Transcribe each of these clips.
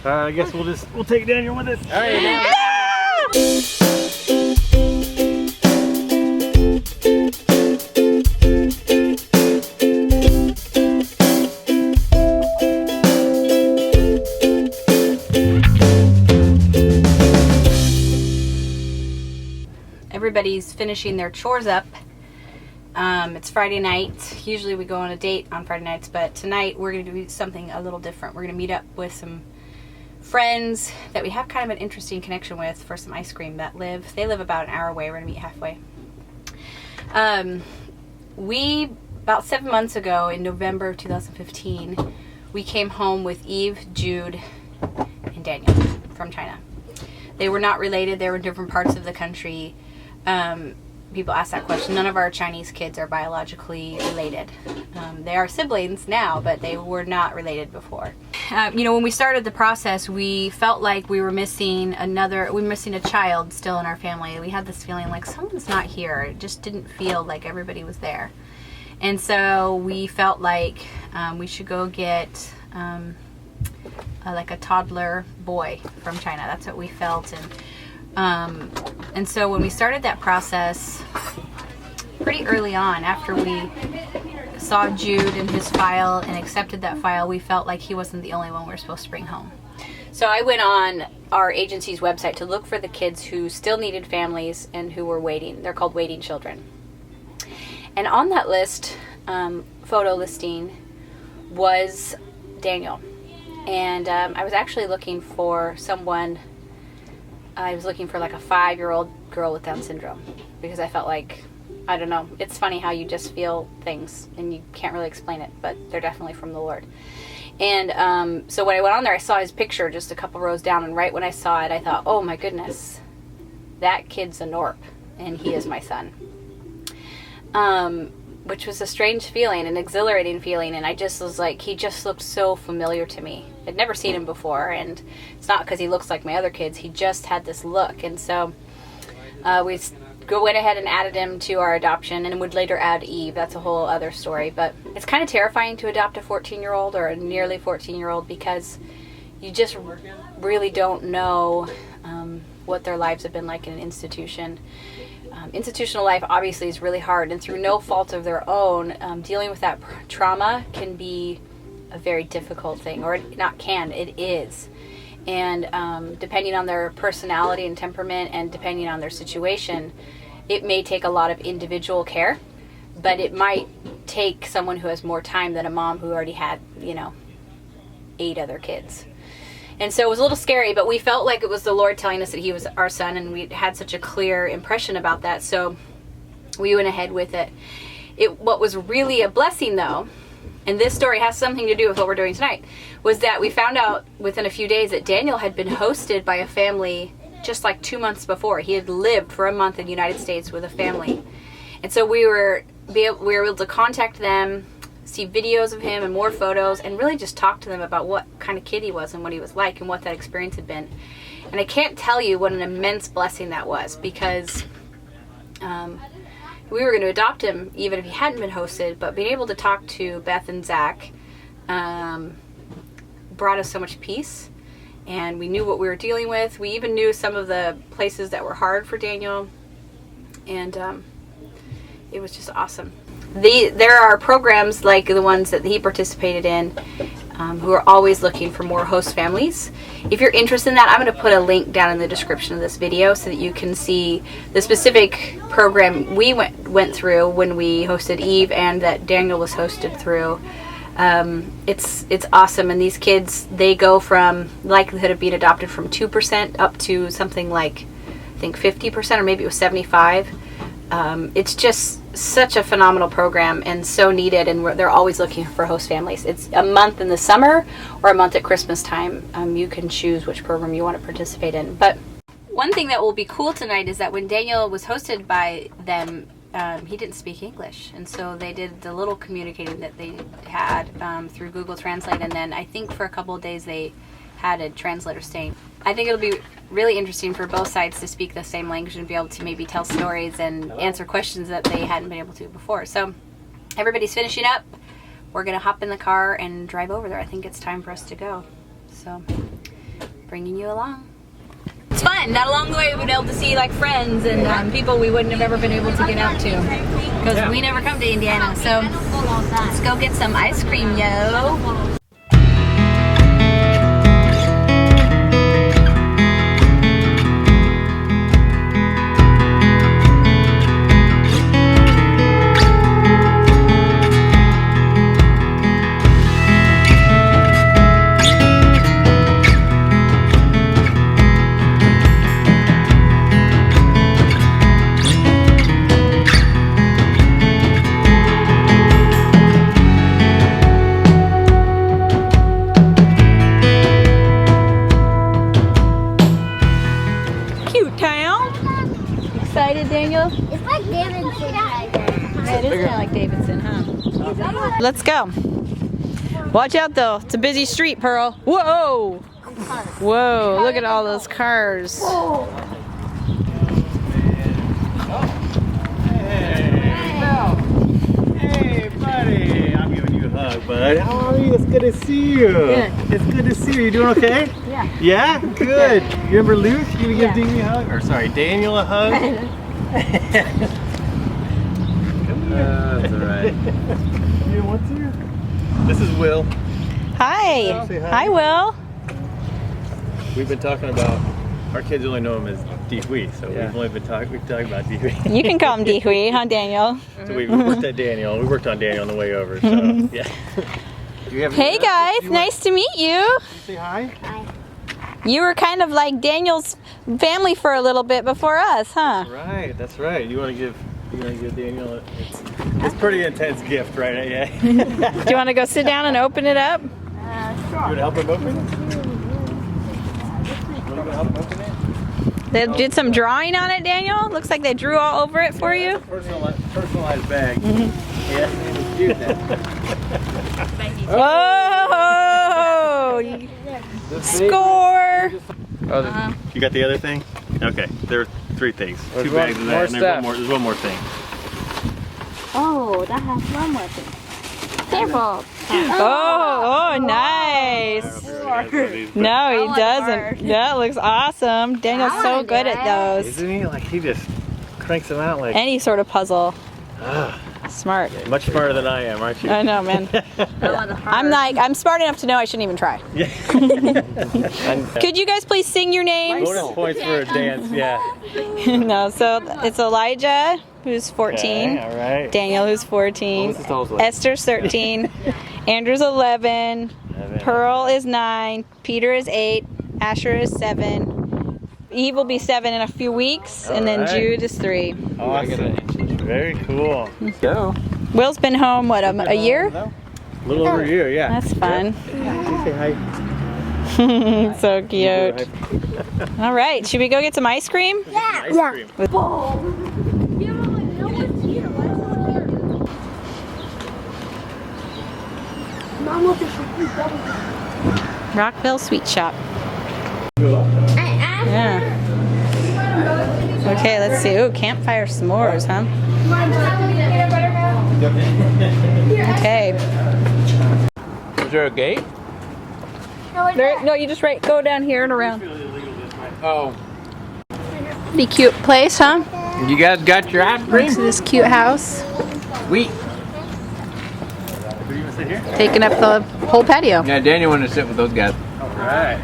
I guess we'll take Daniel with us. All right, now. Everybody's finishing their chores up. It's Friday night. Usually we go on a date on Friday nights, but tonight we're going to do something a little different. We're going to meet up with some friends that we have kind of an interesting connection with for some ice cream they live about an hour away. We're going to meet halfway. About 7 months ago in November of 2015, we came home with Eve, Jude, and Daniel from China. They were not related. They were in different parts of the country. People ask that question. None of our Chinese kids are biologically related. They are siblings now, but they were not related before. When we started the process, we felt like we were missing a child still in our family. We had this feeling like someone's not here. It just didn't feel like everybody was there. And so we felt like we should go get like a toddler boy from China. That's what we felt. And so when we started that process pretty early on, after we saw Jude and his file and accepted that file, we felt like he wasn't the only one we were supposed to bring home. So I went on our agency's website to look for the kids who still needed families and who were waiting. They're called waiting children. And on that list, photo listing, was Daniel. And I was actually looking for someone. I was looking for like a 5-year-old girl with Down syndrome, because I felt like, I don't know, it's funny how you just feel things and you can't really explain it, but they're definitely from the Lord. And so when I went on there, I saw his picture just a couple rows down, and right when I saw it, I thought, oh my goodness, that kid's a Knorpp, and he is my son. Which was a strange feeling, an exhilarating feeling, and I just was like, he just looked so familiar to me. I'd never seen him before, and it's not because he looks like my other kids, he just had this look. And so we went ahead and added him to our adoption, and would later add Eve. That's a whole other story, but it's kind of terrifying to adopt a 14-year-old or a nearly 14-year-old, because you just really don't know what their lives have been like in an institution. Institutional life obviously is really hard, and through no fault of their own, dealing with that trauma can be a very difficult thing, or it is. And depending on their personality and temperament, and depending on their situation, it may take a lot of individual care, but it might take someone who has more time than a mom who already had 8 other kids. And so it was a little scary, but we felt like it was the Lord telling us that he was our son, and we had such a clear impression about that, so we went ahead with it. What was really a blessing, though, and this story has something to do with what we're doing tonight, was that we found out within a few days that Daniel had been hosted by a family just like 2 months before. He had lived for a month in the United States with a family. And so we were able to contact them, see videos of him and more photos, and really just talk to them about what kind of kid he was and what he was like and what that experience had been. And I can't tell you what an immense blessing that was, because we were going to adopt him even if he hadn't been hosted, but being able to talk to Beth and Zach brought us so much peace, and we knew what we were dealing with. We even knew some of the places that were hard for Daniel, and it was just awesome. There are programs like the ones that he participated in, who are always looking for more host families. If you're interested in that, I'm going to put a link down in the description of this video so that you can see the specific program we went through when we hosted Eve, and that Daniel was hosted through. It's awesome, and these kids, they go from likelihood of being adopted from 2% up to something like, I think 50%, or maybe it was 75%. It's just such a phenomenal program and so needed, and they're always looking for host families. It's a month in the summer or a month at Christmas time. You can choose which program you want to participate in. But one thing that will be cool tonight is that when Daniel was hosted by them, he didn't speak English, and so they did the little communicating that they had through Google Translate, and then I think for a couple of days they had a translator staying. I think it'll be really interesting for both sides to speak the same language and be able to maybe tell stories and answer questions that they hadn't been able to before. So everybody's finishing up. We're going to hop in the car and drive over there. I think it's time for us to go. So bringing you along. It's fun. Not along the way we've been able to see like friends and people we wouldn't have ever been able to get out to because we never come to Indiana. So let's go get some ice cream, yo. Excited, Daniel? It's like Davidson. Yeah, it is kind of like Davidson, huh? Let's go. Watch out though. It's a busy street, Pearl. Whoa! Whoa, look at all those cars. Hey, buddy. I'm giving you a hug, bud. How are you? It's good to see you. Good. It's good to see you. You doing okay? Yeah. Yeah? Good. You remember Luke? You gonna give Daniel a hug? Or sorry, Daniel a hug? Come here. That's alright. You want to? This is Will. Hi. Say hi. Hi, Will. We've been talking about, our kids only know him as Dee-Wee, so we've only been talking about Dee-Wee. You can call him Dee-Wee, huh, Daniel? So we worked at Daniel. We worked on Daniel on the way over, so yeah. Hey guys, nice to meet you. You say hi? Hi. You were kind of like Daniel's family for a little bit before us, huh? Right, that's right. You want to give Daniel it's pretty intense gift, right? Yeah. Do you want to go sit down and open it up? You want to help him open it? You want to help him open it? They did some drawing on it, Daniel. Looks like they drew all over it for you. Personalized bag. Yeah, it's cute Oh! Score! You got the other thing? Okay, there are 3 things. There's 2 bags of that, and there's one more thing. Oh, that has one more thing. Careful. Oh, nice. No, he doesn't. That looks awesome. Daniel's so good at those. Isn't he? Like, he just cranks them out like... Any sort of puzzle. Smart. Much smarter than I am, aren't you? I know, man. I'm smart enough to know I shouldn't even try. Yeah. Could you guys please sing your names? Bonus points for a dance, yeah. No, so it's Elijah, who's 14. Okay, all right. Daniel, who's 14. Esther's 13. Andrew's 11. Pearl is 9. Peter is 8. Asher is 7. Eve will be 7 in a few weeks. And then Jude is 3. Awesome. Very cool. Let's go. Will's been home, what, a year? A little over a year, yeah. That's fun. Say hi. So cute. All right, should we go get some ice cream? Yeah. Ice cream. Rockville Sweet Shop. I asked Yeah. Okay, let's see. Ooh, campfire s'mores, huh? Okay. Is there a gate? No, you just go down here and around. Oh. Pretty cute place, huh? You guys got your ice cream? Next to this cute house. Sweet. Who do you want to sit here? Taking up the whole patio. Yeah, Daniel wanted to sit with those guys. All right.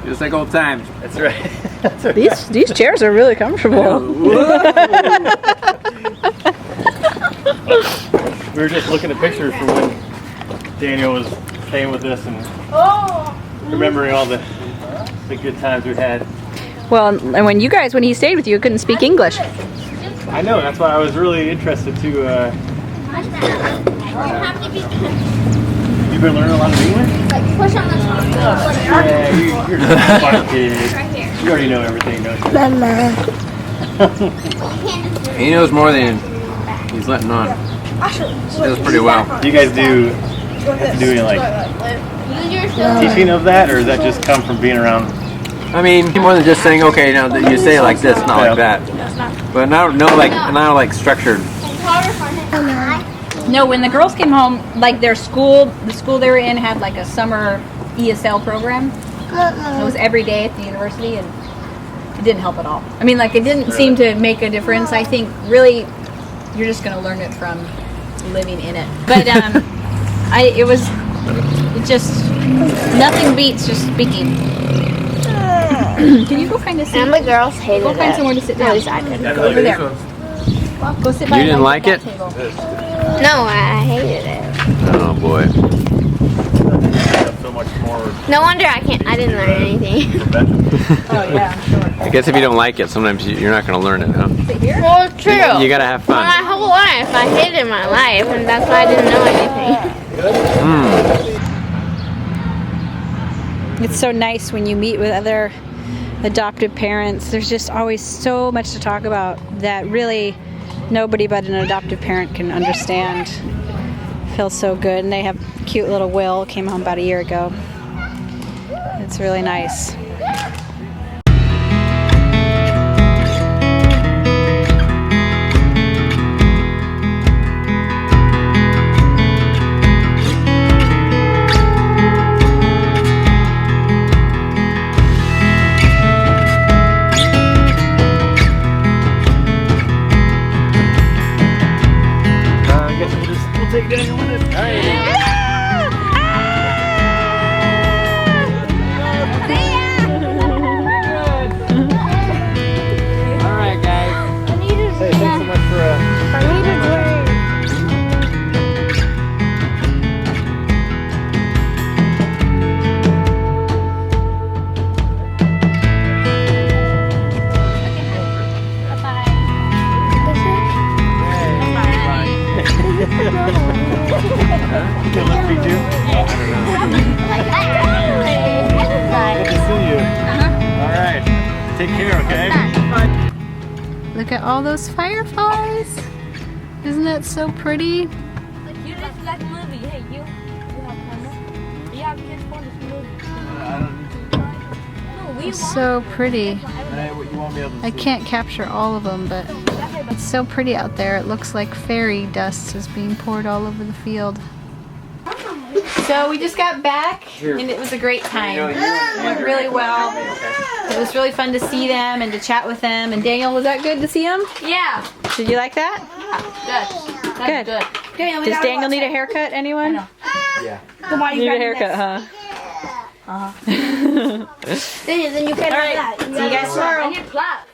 Just like old times. That's right. That's right. These chairs are really comfortable. We were just looking at pictures from when Daniel was staying with us and remembering all the good times we had. Well, and when he stayed with you, couldn't speak English. I know, that's why I was really interested to. You've been learning a lot of English? like push on the top. Yeah, you're just a smart kid. Right here. You already know everything, don't you? He knows more than he's letting on. He does pretty well. Do you guys do any like teaching of that, or does that just come from being around? I mean, more than just saying, okay, now that you say it like this, not like that. But now like structured. No, when the girls came home, like the school they were in had like a summer ESL program, It was every day at the university, and it didn't help at all. I mean, like, it didn't seem to make a difference. I think really you're just going to learn it from living in it. But it just, nothing beats just speaking. Can you go find a seat? And the girls hated it. Go find somewhere to sit down. At least I did. Go over there. Go sit by You didn't like it? table. No, I hated it. Oh boy. So much more No wonder I didn't learn anything. prevention. Oh, yeah, I'm sure. I guess if you don't like it, sometimes you're not going to learn it, huh? Sit here? Well, it's true. You got to have For my fun. whole life, I hated my life, and that's why I didn't know anything. It's so nice when you meet with other adoptive parents. There's just always so much to talk about that really nobody but an adoptive parent can understand. Feels so good. And they have cute little Will, came home about a year ago. It's really nice. I guess we'll take Daniel with us. All right. All right, guys. Hey, thanks so much for Can let me do? Good to see you. All right. Take care, okay? Look at all those fireflies. Isn't that so pretty? You just like movie. Hey, you have camera? You have kids for this movie. No, we It's so pretty. Hey, what you won't be able to I see. can't capture all of them, but it's so pretty out there. It looks like fairy dust is being poured all over the field. So we just got back, and it was a great time. It went really well. It was really fun to see them and to chat with them. And Daniel, was that good to see him? Yeah. Did you like that? Good. Good. Does Daniel need a haircut, anyone? Yeah. Need a haircut, huh? Then you can All right. that. See you guys tomorrow. I need plot.